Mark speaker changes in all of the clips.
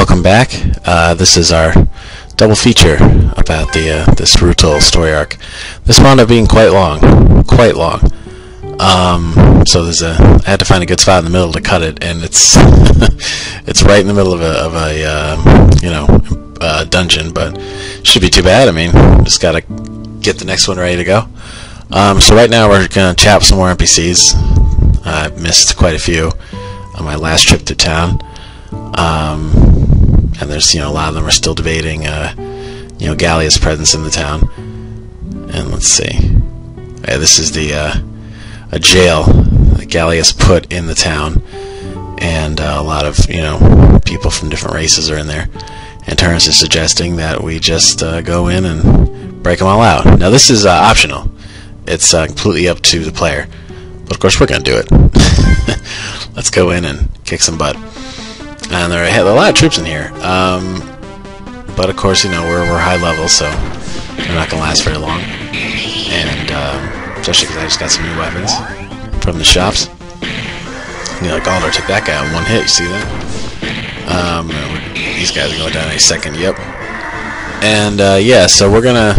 Speaker 1: welcome back. This is our double feature about this Rutul story arc. This wound up being quite long. So I had to find a good spot in the middle to cut it, and it's it's right in the middle of a dungeon, but should be too bad. I mean, just gotta get the next one ready to go. So right now we're gonna chap some more NPCs. I've missed quite a few on my last trip to town. And there's, a lot of them are still debating, Gallia's presence in the town. And let's see. This is a jail that Gallia's put in the town. And a lot of, people from different races are in there. And Turnus is suggesting that we just go in and break them all out. Now this is optional. It's completely up to the player. But of course we're going to do it. Let's go in and kick some butt. And there are a lot of troops in here, but of course, we're high level, so they're not going to last very long. And especially because I just got some new weapons from the shops. Galdor took that guy on one hit. You see that? These guys are going down any second. Yep. And so we're gonna,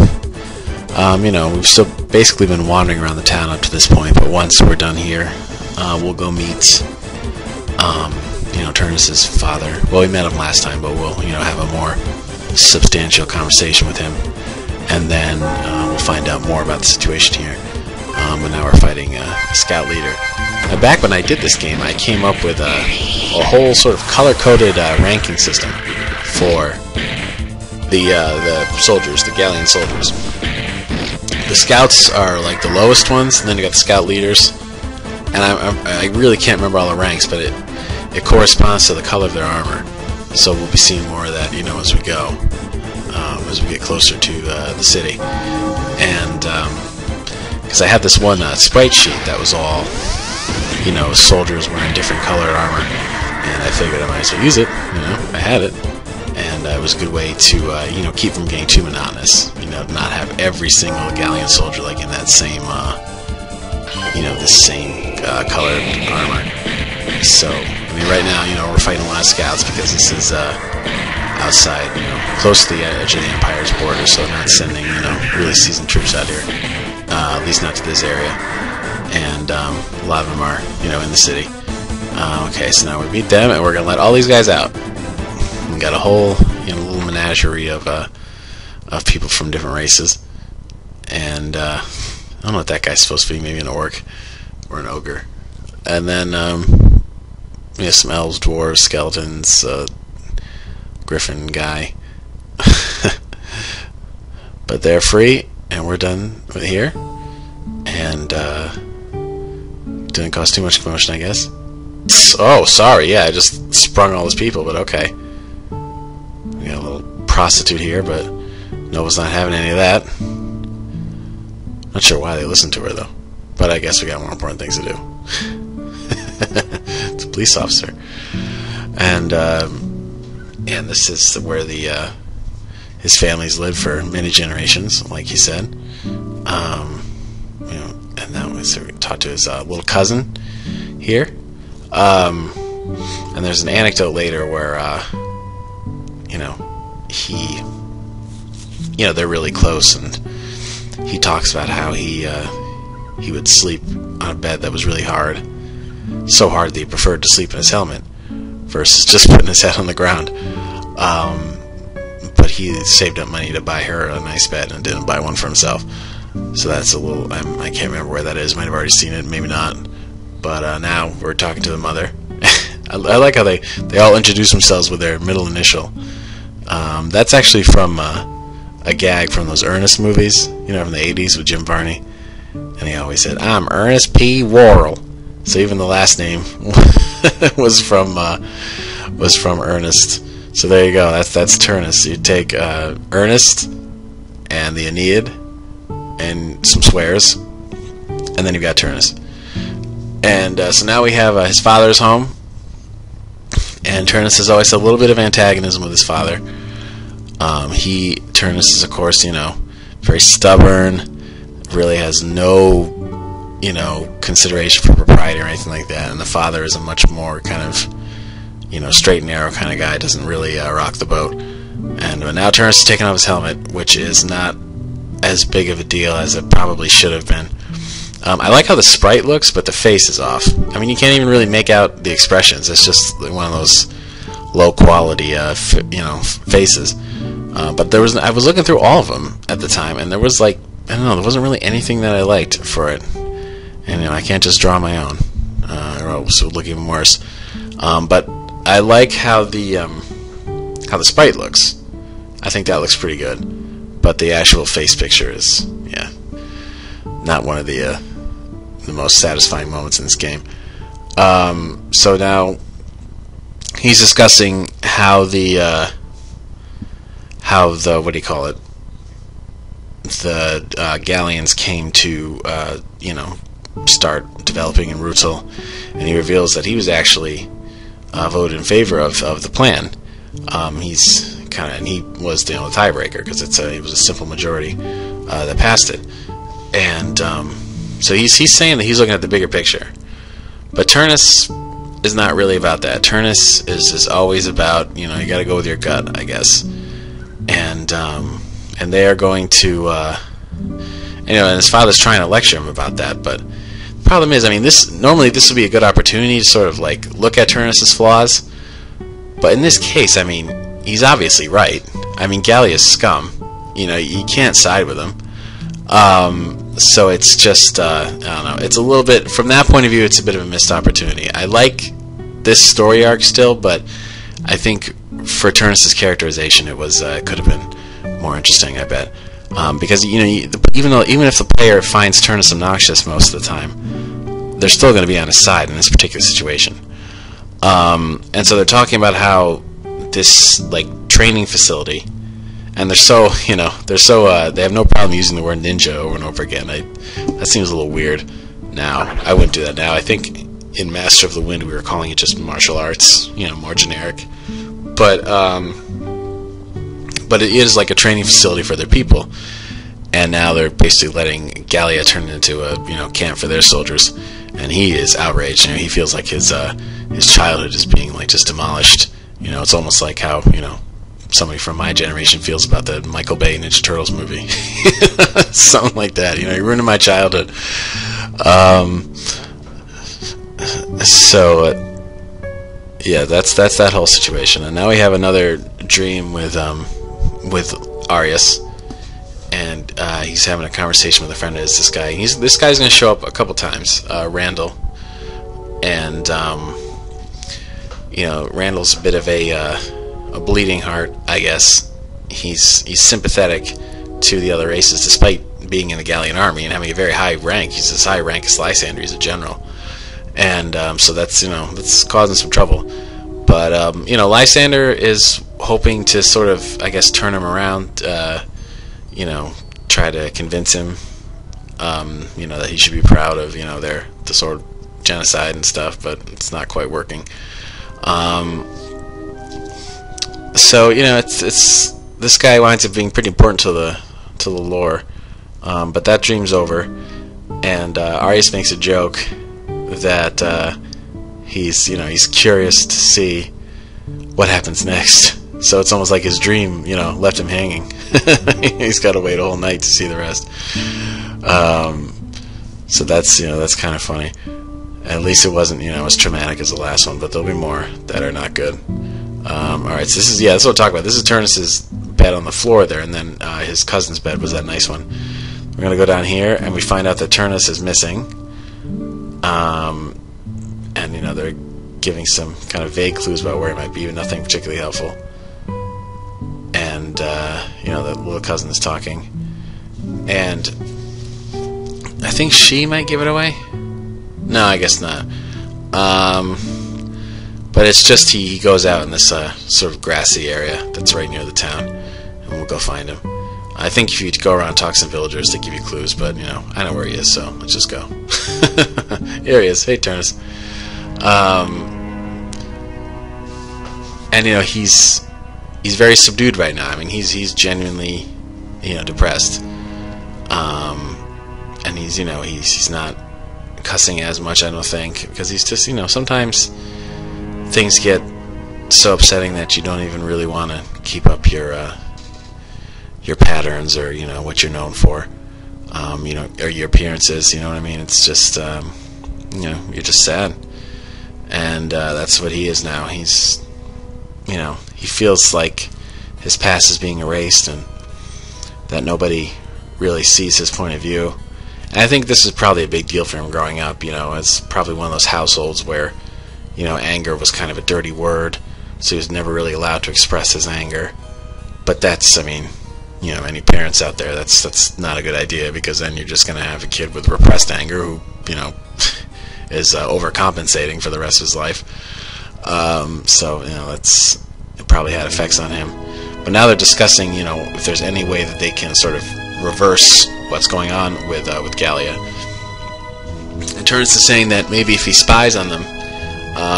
Speaker 1: we've still basically been wandering around the town up to this point, but once we're done here, we'll go meet. Turnus's father. Well, we met him last time, but we'll, have a more substantial conversation with him, and then we'll find out more about the situation here. But now we're fighting a scout leader. Now, back when I did this game, I came up with a whole sort of color-coded ranking system for the soldiers, the Gallian soldiers. The scouts are like the lowest ones, and then you got the scout leaders. And I really can't remember all the ranks, but it corresponds to the color of their armor. So we'll be seeing more of that, as we go, as we get closer to the city. And because I had this one sprite sheet that was all, soldiers wearing different colored armor, and I figured I might as well use it. I had it, and it was a good way to, keep from getting too monotonous. Not have every single Gallian soldier like in that same, the same colored armor. So, right now, we're fighting a lot of scouts because this is outside, close to the edge of the Empire's border, so not sending, really seasoned troops out here, at least not to this area. And a lot of them are, in the city. Okay, so now we beat them, and we're going to let all these guys out. We got a whole, little menagerie of people from different races. And I don't know what that guy's supposed to be, maybe an orc or an ogre. And then we have some elves, dwarves, skeletons, griffin guy. But they're free, and we're done with here. And didn't cause too much commotion, I guess. Oh, sorry, yeah, I just sprung all those people, but okay. We got a little prostitute here, but Nova's not having any of that. Not sure why they listened to her, though. But I guess we got more important things to do. It's a police officer. And this is where his family's lived for many generations, like he said. And then we talked to his little cousin here. And there's an anecdote later where, they're really close, and he talks about how he would sleep on a bed that was really hard. So hard that he preferred to sleep in his helmet versus just putting his head on the ground. But he saved up money to buy her a nice bed and didn't buy one for himself. So that's a little... I can't remember where that is. Might have already seen it, maybe not. But now we're talking to the mother. I like how they all introduce themselves with their middle initial. That's actually from a gag from those Ernest movies, from the 80s with Jim Varney. And he always said, "I'm Ernest P. Worrell." So even the last name was from Ernest. So there you go. That's Turnus. You take Ernest and the Aeneid and some swears, and then you've got Turnus. And so now we have his father's home, and Turnus has always had a little bit of antagonism with his father. Turnus is, of course, very stubborn, really has no, consideration for propriety or anything like that, and the father is a much more kind of straight and narrow kind of guy, doesn't really rock the boat. And now Turnus is taking off his helmet, which is not as big of a deal as it probably should have been. I like how the sprite looks, but the face is off. I mean, you can't even really make out the expressions. It's just one of those low quality, faces. But I was looking through all of them at the time, and there was there wasn't really anything that I liked for it. And I can't just draw my own, or else it would look even worse. But I like how the sprite looks. I think that looks pretty good. But the actual face picture is, not one of the most satisfying moments in this game. So now he's discussing how the what do you call it? The galleons came to start developing in Rutul, and he reveals that he was actually voted in favor of the plan. And he was the tiebreaker because it was a simple majority that passed it. And so he's saying that he's looking at the bigger picture, but Turnus is not really about that. Turnus is always about you got to go with your gut, I guess. And they are going to and his father's trying to lecture him about that, but the problem is, normally this would be a good opportunity to sort of look at Turnus's flaws, but in this case, he's obviously right. Gallia's scum. You can't side with him. So it's just, I don't know, it's a little bit, from that point of view, it's a bit of a missed opportunity. I like this story arc still, but I think for Turnus's characterization, it could have been more interesting, I bet. Because, even if the player finds Turnus obnoxious most of the time, they're still going to be on his side in this particular situation. And so they're talking about how this, training facility, and they have no problem using the word ninja over and over again. That seems a little weird now. I wouldn't do that now. I think in Master of the Wind we were calling it just martial arts, more generic. But it is like a training facility for their people, and now they're basically letting Gallia turn it into a camp for their soldiers, and he is outraged. He feels like his childhood is being just demolished. It's almost like how somebody from my generation feels about the Michael Bay Ninja Turtles movie. Something like that. You're ruining my childhood. That's that whole situation. And now we have another dream with Arius, and he's having a conversation with a friend of his. This guy's going to show up a couple times. Randall, and Randall's a bit of a bleeding heart, I guess. He's sympathetic to the other races, despite being in the Gallian army and having a very high rank. He's as high rank as Lysander. He's a general, and so that's causing some trouble. But Lysander is hoping to sort of, I guess, turn him around. Try to convince him, that he should be proud of the sort of genocide and stuff. But it's not quite working. So it's this guy winds up being pretty important to the lore, but that dream's over, and Arius makes a joke that he's curious to see what happens next. So it's almost like his dream left him hanging. He's got to wait a whole night to see the rest. So that's kind of funny. At least it wasn't as traumatic as the last one, but there'll be more that are not good. Alright, so this is what we'll talk about. This is Turnus's bed on the floor there, and then his cousin's bed was that nice one. We're going to go down here, and we find out that Turnus is missing. And, they're giving some kind of vague clues about where he might be, but nothing particularly helpful. And, the little cousin is talking. And I think she might give it away? No, I guess not. But it's just he goes out in this sort of grassy area that's right near the town, and we'll go find him. I think if you go around and talk to some villagers, they give you clues, but I know where he is, so let's just go. Here he is. Hey, Turnus. And he's very subdued right now. He's genuinely depressed. And he's not cussing as much, I don't think, because he's just sometimes things get so upsetting that you don't even really want to keep up your patterns, or what you're known for, or your appearances. You know what I mean? It's just you're just sad, and that's what he is now. He's he feels like his past is being erased, and that nobody really sees his point of view. And I think this is probably a big deal for him growing up. It's probably one of those households where anger was kind of a dirty word, so he was never really allowed to express his anger. But that's, any parents out there, that's not a good idea, because then you're just going to have a kid with repressed anger who, is overcompensating for the rest of his life. So, it probably had effects on him. But now they're discussing, if there's any way that they can sort of reverse what's going on with Gallia. And Turnus is saying that maybe if he spies on them,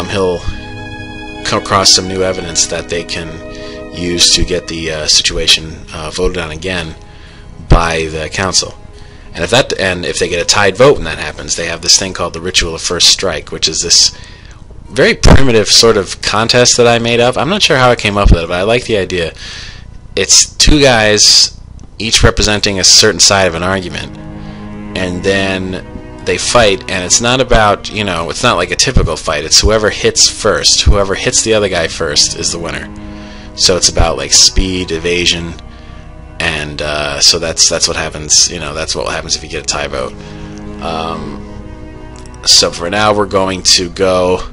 Speaker 1: he'll come across some new evidence that they can use to get the situation voted on again by the council. And if they get a tied vote when that happens, they have this thing called the Ritual of First Strike, which is this very primitive sort of contest that I made up. I'm not sure how I came up with it, but I like the idea. It's two guys, each representing a certain side of an argument, and then they fight, and it's not about, it's not like a typical fight. It's whoever hits first. Whoever hits the other guy first is the winner. So it's about like speed, evasion, and so that's what happens. That's what happens if you get a tie vote. So for now, we're going to go,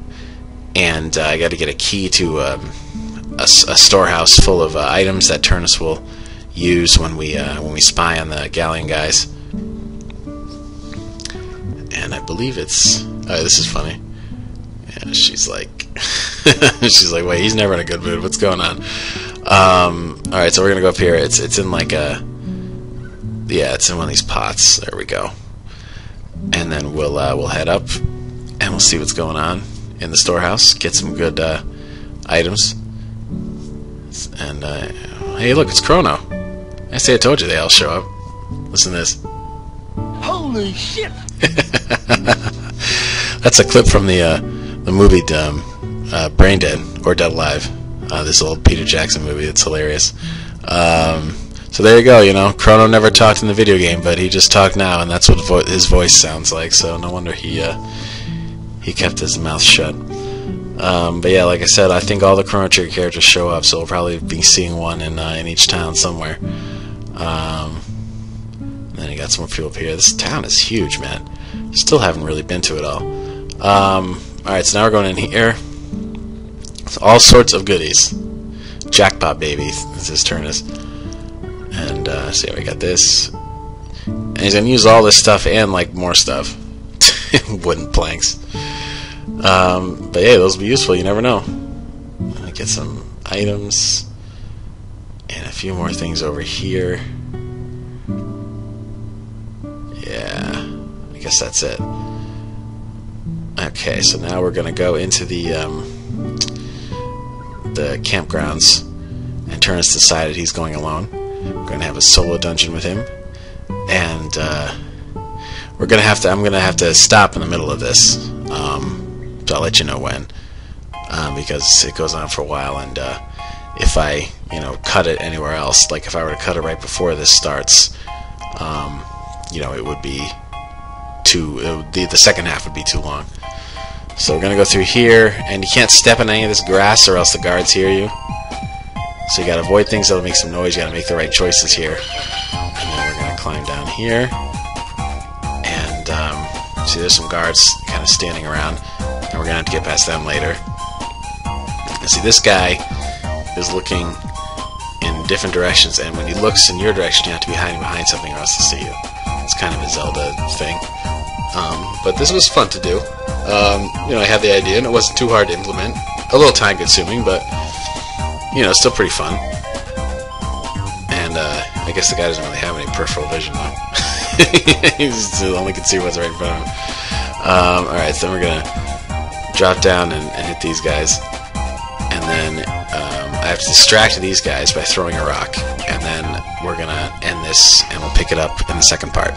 Speaker 1: and I got to get a key to a storehouse full of items that Turnus will use when we spy on the Gallian guys. And I believe it's this is funny. Yeah, she's like she's like, wait, he's never in a good mood. What's going on? Alright, so we're gonna go up here. It's in like it's in one of these pots. There we go. And then we'll head up and we'll see what's going on in the storehouse. Get some good items. And hey, look, it's Chrono. I told you they all show up. Listen to this.
Speaker 2: Holy shit!
Speaker 1: That's a clip from the movie Brain Dead, or Dead Alive. This old Peter Jackson movie. It's hilarious. So there you go. Chrono never talked in the video game, but he just talked now, and that's what his voice sounds like. So no wonder he kept his mouth shut. But yeah, like I said, I think all the Chrono Trigger characters show up, so we'll probably be seeing one in each town somewhere. Then you got some more people up here. This town is huge, man. Still haven't really been to it all. Alright, so now we're going in here. It's all sorts of goodies. Jackpot, baby. This is Turnus. And see, we got this. And he's going to use all this stuff and like more stuff. Wooden planks. But yeah, those will be useful. You never know. Get some items. And a few more things over here. Yeah, I guess that's it. Okay, so now we're gonna go into the campgrounds, and Turnus decided he's going alone. We're gonna have a solo dungeon with him, and I'm gonna have to stop in the middle of this. So I'll let you know when, because it goes on for a while, and if I cut it anywhere else, like if I were to cut it right before this starts, it would be the second half would be too long. So we're gonna go through here, and you can't step in any of this grass or else the guards hear you. So you gotta avoid things that'll make some noise. You gotta make the right choices here. And then we're gonna climb down here, and see there's some guards kind of standing around, and we're gonna have to get past them later. And see, this guy is looking in different directions, and when he looks in your direction, you have to be hiding behind something or else he'll see you. It's kind of a Zelda thing. But this was fun to do. I had the idea, and it wasn't too hard to implement. A little time-consuming, but still pretty fun. And I guess the guy doesn't really have any peripheral vision, though. He only can see what's right in front of him. Alright, so then we're gonna drop down and hit these guys, and then I have to distract these guys by throwing a rock, and then we're gonna end this, and we'll pick it up in the second part.